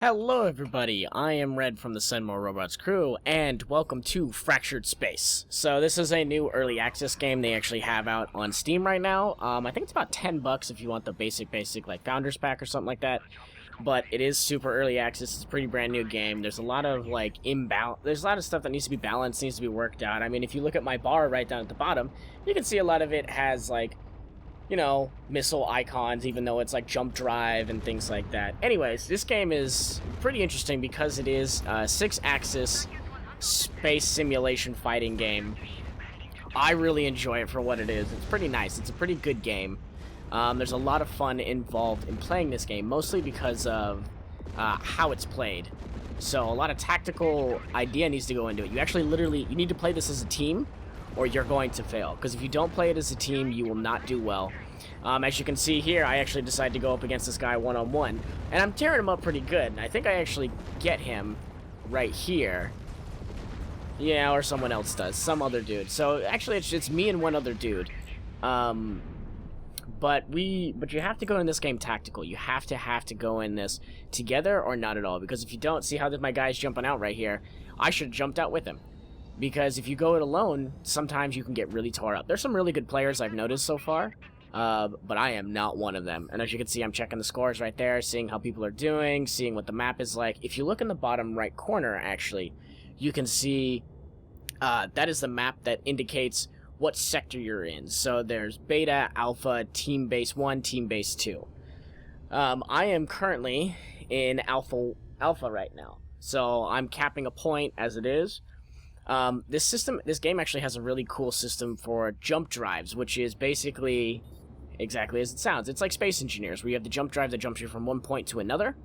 Hello everybody, I am Red from the Send More Robots crew, and welcome to Fractured Space. So this is a new early access game they actually have out on Steam right now. I think it's about $10 if you want the basic like Founders Pack or something like that. But it is super early access, it's a pretty brand new game. There's a lot of there's a lot of stuff that needs to be balanced, needs to be worked out. I mean, if you look at my bar right down at the bottom, you can see a lot of it has missile icons, even though it's like jump drive and things like that. Anyways, this game is pretty interesting because it is a 6-axis space simulation fighting game. I really enjoy it for what it is. It's pretty nice. It's a pretty good game. There's a lot of fun involved in playing this game, mostly because of how it's played. So a lot of tactical idea needs to go into it. You need to play this as a team, or you're going to fail. Because if you don't play it as a team, you will not do well. As you can see here, I actually decided to go up against this guy one-on-one, and I'm tearing him up pretty good. And I think I actually get him right here. Yeah, or someone else does. Some other dude. So actually, it's me and one other dude. But you have to go in this game tactical. You have to go in this together or not at all. Because if you don't, see how my guy's jumping out right here? I should have jumped out with him. Because if you go it alone, sometimes you can get really tore up. There's some really good players I've noticed so far, but I am not one of them. And as you can see, I'm checking the scores right there, seeing how people are doing, seeing what the map is like. If you look in the bottom right corner, actually, you can see that is the map that indicates what sector you're in. So there's Beta, Alpha, Team Base 1, Team Base 2. I am currently in Alpha right now. So I'm capping a point as it is. This game actually has a really cool system for jump drives, which is basically exactly as it sounds. It's like Space Engineers, where you have the jump drive that jumps you from one point to another.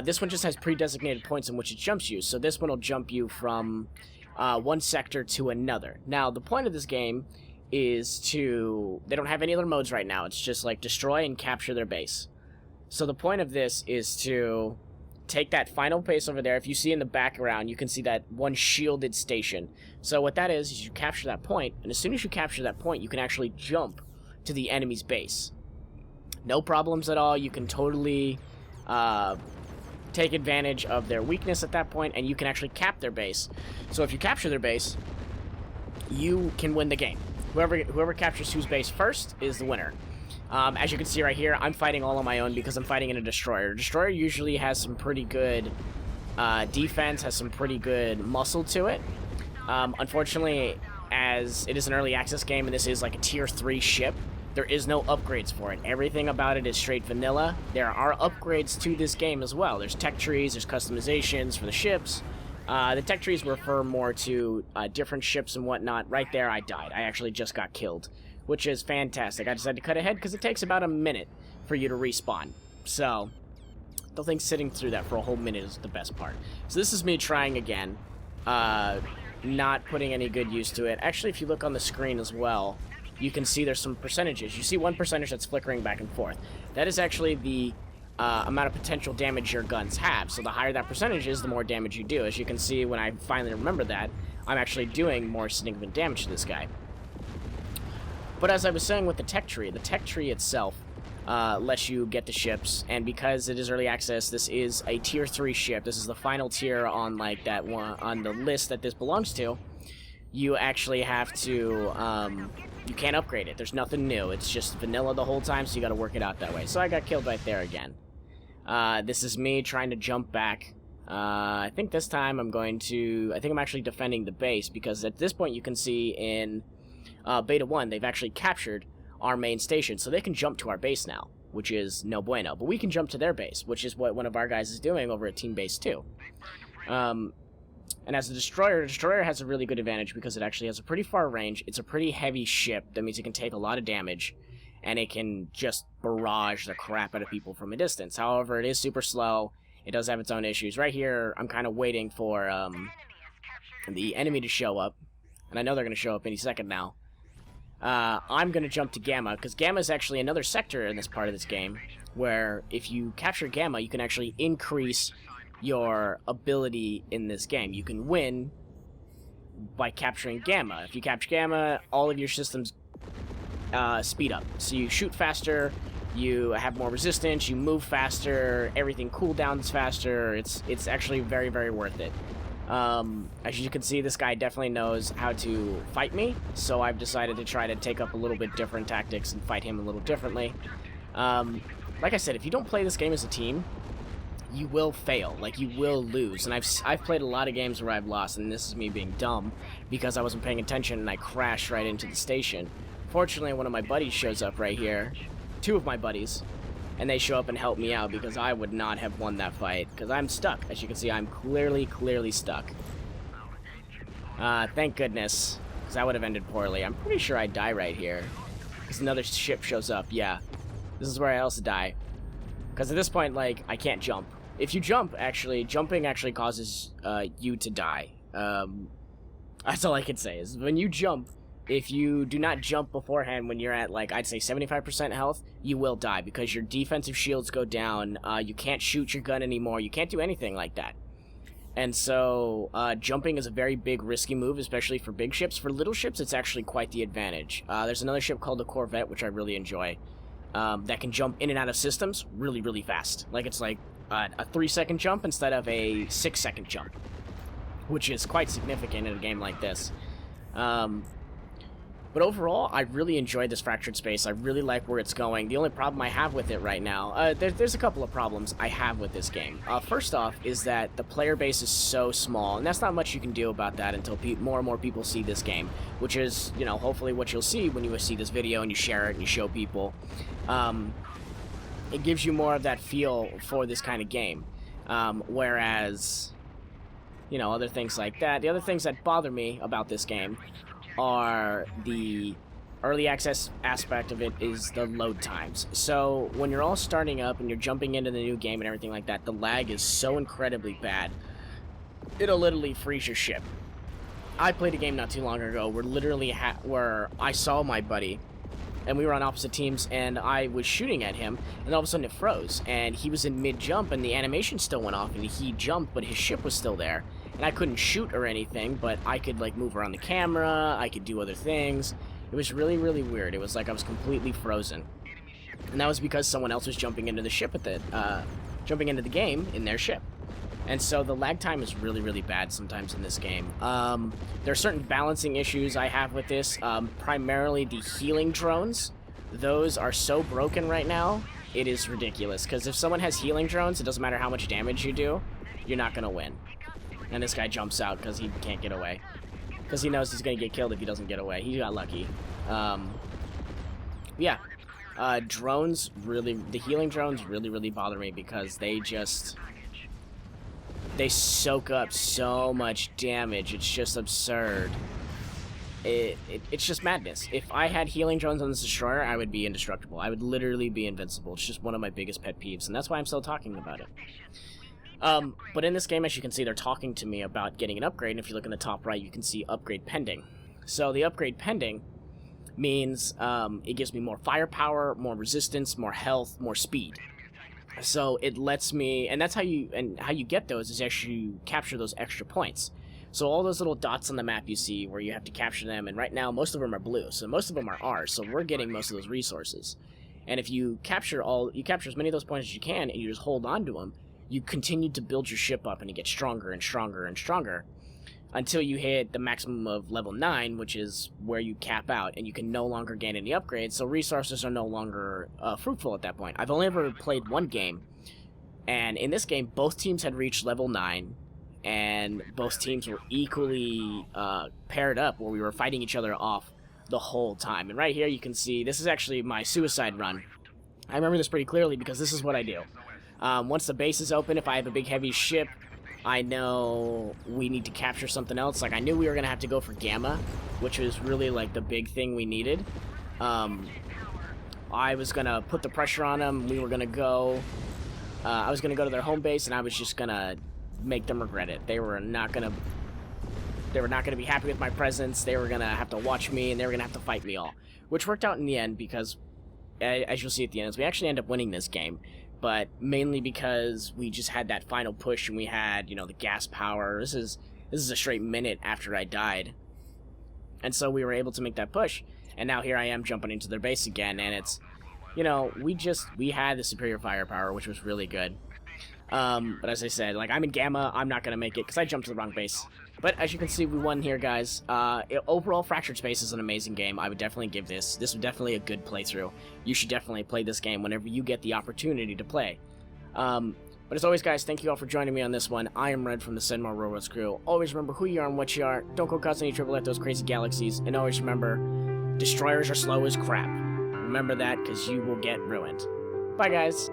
This one just has pre-designated points in which it jumps you, so this one will jump you from one sector to another. Now, the point of this game is they don't have any other modes right now. It's just like destroy and capture their base. So the point of this is to take that final base over there. If you see in the background, you can see that one shielded station. So what that is you capture that point, and as soon as you capture that point, you can actually jump to the enemy's base. No problems at all. You can totally take advantage of their weakness at that point, and you can actually cap their base. So if you capture their base, you can win the game. Whoever captures whose base first is the winner. As you can see right here, I'm fighting all on my own because I'm fighting in a destroyer. A destroyer usually has some pretty good defense, has some pretty good muscle to it. Unfortunately, as it is an early access game and this is like a tier 3 ship, there is no upgrades for it. Everything about it is straight vanilla. There are upgrades to this game as well. There's tech trees, there's customizations for the ships. The tech trees refer more to different ships and whatnot. Right there, I died. I actually just got killed, which is fantastic. I decided to cut ahead because it takes about a minute for you to respawn. So, I don't think sitting through that for a whole minute is the best part. So this is me trying again, not putting any good use to it. Actually, if you look on the screen as well, you can see there's some percentages. You see one percentage that's flickering back and forth. That is actually the amount of potential damage your guns have. So the higher that percentage is, the more damage you do. As you can see, when I finally remember that, I'm actually doing more significant damage to this guy. But as I was saying with the tech tree itself lets you get the ships, and because it is early access, this is a tier 3 ship. This is the final tier on like that one on the list that this belongs to. You actually have to you can't upgrade it. There's nothing new. It's just vanilla the whole time, so you got to work it out that way. So I got killed right there again. This is me trying to jump back. I think this time I'm actually defending the base, because at this point you can see in Beta 1, they've actually captured our main station, so they can jump to our base now, which is no bueno. But we can jump to their base, which is what one of our guys is doing over at Team Base 2. And as a destroyer, the destroyer has a really good advantage because it actually has a pretty far range. It's a pretty heavy ship. That means it can take a lot of damage, and it can just barrage the crap out of people from a distance. However, it is super slow. It does have its own issues. Right here, I'm kind of waiting for the enemy to show up, and I know they're going to show up any second now. I'm going to jump to Gamma, because Gamma is actually another sector in this part of this game, where if you capture Gamma, you can actually increase your ability in this game. You can win by capturing Gamma. If you capture Gamma, all of your systems speed up. So you shoot faster, You have more resistance, you move faster, everything cooldowns faster. It's actually very, very worth it. As you can see, this guy definitely knows how to fight me, so I've decided to try to take up a little bit different tactics and fight him a little differently. Like I said, if you don't play this game as a team, you will fail, like you will lose. And I've played a lot of games where I've lost, and this is me being dumb because I wasn't paying attention and I crashed right into the station. Fortunately, one of my buddies shows up right here, 2 of my buddies, and they show up and help me out because I would not have won that fight because I'm stuck. As you can see, I'm clearly stuck. Thank goodness, because that would have ended poorly. I'm pretty sure I die right here because another ship shows up. Yeah, this is where I also die because at this point, like, I can't jump. If you jump, actually, jumping actually causes you to die. That's all I can say, is when you jump, if you do not jump beforehand when you're at, like, I'd say 75% health, you will die because your defensive shields go down, you can't shoot your gun anymore, you can't do anything like that. And so, jumping is a very big, risky move, especially for big ships. For little ships, it's actually quite the advantage. There's another ship called the Corvette, which I really enjoy, that can jump in and out of systems really fast. Like, it's like a 3-second jump instead of a 6-second jump, which is quite significant in a game like this. But overall, I really enjoyed this Fractured Space. I really like where it's going. The only problem I have with it right now, there's a couple of problems I have with this game. First off is that the player base is so small, and that's not much you can do about that until more and more people see this game, which is, you know, hopefully what you'll see when you see this video and you share it and you show people. It gives you more of that feel for this kind of game, whereas, you know, other things like that. The other things that bother me about this game are the early access aspect of it is the load times. So when you're all starting up and you're jumping into the new game and everything like that, the lag is so incredibly bad. It'll literally freeze your ship. I played a game not too long ago where literally where I saw my buddy and we were on opposite teams and I was shooting at him and all of a sudden it froze and he was in mid-jump and the animation still went off and he jumped but his ship was still there. And I couldn't shoot or anything, but I could, like, move around the camera, I could do other things. It was really weird. It was like I was completely frozen. And that was because someone else was jumping into the ship jumping into the game in their ship. And so the lag time is really bad sometimes in this game. There are certain balancing issues I have with this, primarily the healing drones. Those are so broken right now, it is ridiculous. Because if someone has healing drones, it doesn't matter how much damage you do, you're not going to win. And this guy jumps out because he can't get away. Because he knows he's going to get killed if he doesn't get away. He got lucky. Yeah. Drones really... The healing drones really bother me because they just... They soak up so much damage. It's just absurd. It's just madness. If I had healing drones on this destroyer, I would be indestructible. I would literally be invincible. It's just one of my biggest pet peeves. And that's why I'm still talking about it. But in this game, as you can see, they're talking to me about getting an upgrade, and if you look in the top right, you can see upgrade pending. So the upgrade pending means it gives me more firepower, more resistance, more health, more speed. So it lets me, and that's how you get those is actually you capture those extra points. So all those little dots on the map you see where you have to capture them, and right now most of them are blue, so most of them are ours, so we're getting most of those resources. And if you capture as many of those points as you can, and you just hold on to them, you continue to build your ship up and it gets stronger and stronger and stronger until you hit the maximum of level 9, which is where you cap out and you can no longer gain any upgrades, so resources are no longer fruitful at that point. I've only ever played one game, and in this game both teams had reached level 9 and both teams were equally paired up where we were fighting each other off the whole time. And right here you can see this is actually my suicide run. I remember this pretty clearly because this is what I do. Once the base is open, if I have a big heavy ship, I know we need to capture something else. Like, I knew we were going to have to go for Gamma, which was really, like, the big thing we needed. I was going to put the pressure on them. We were going to go... I was going to go to their home base, and I was just going to make them regret it. They were not going to be happy with my presence. They were going to have to watch me, and they were going to have to fight me all. Which worked out in the end because, as you'll see at the end, we actually end up winning this game. But mainly because we just had that final push and we had, you know, the gas power. This is a straight minute after I died. And so we were able to make that push. And now here I am jumping into their base again, and it's, you know, we had the superior firepower, which was really good. But as I said, like, I'm in Gamma, I'm not gonna make it, because I jumped to the wrong base. But as you can see, we won here, guys. Overall, Fractured Space is an amazing game. I would definitely give this. This was definitely a good playthrough. You should definitely play this game whenever you get the opportunity to play. But as always, guys, thank you all for joining me on this one. I am Red from the Senmar Railroads crew. Always remember who you are and what you are. Don't go causing any trouble at those crazy galaxies. And always remember, destroyers are slow as crap. Remember that, because you will get ruined. Bye, guys.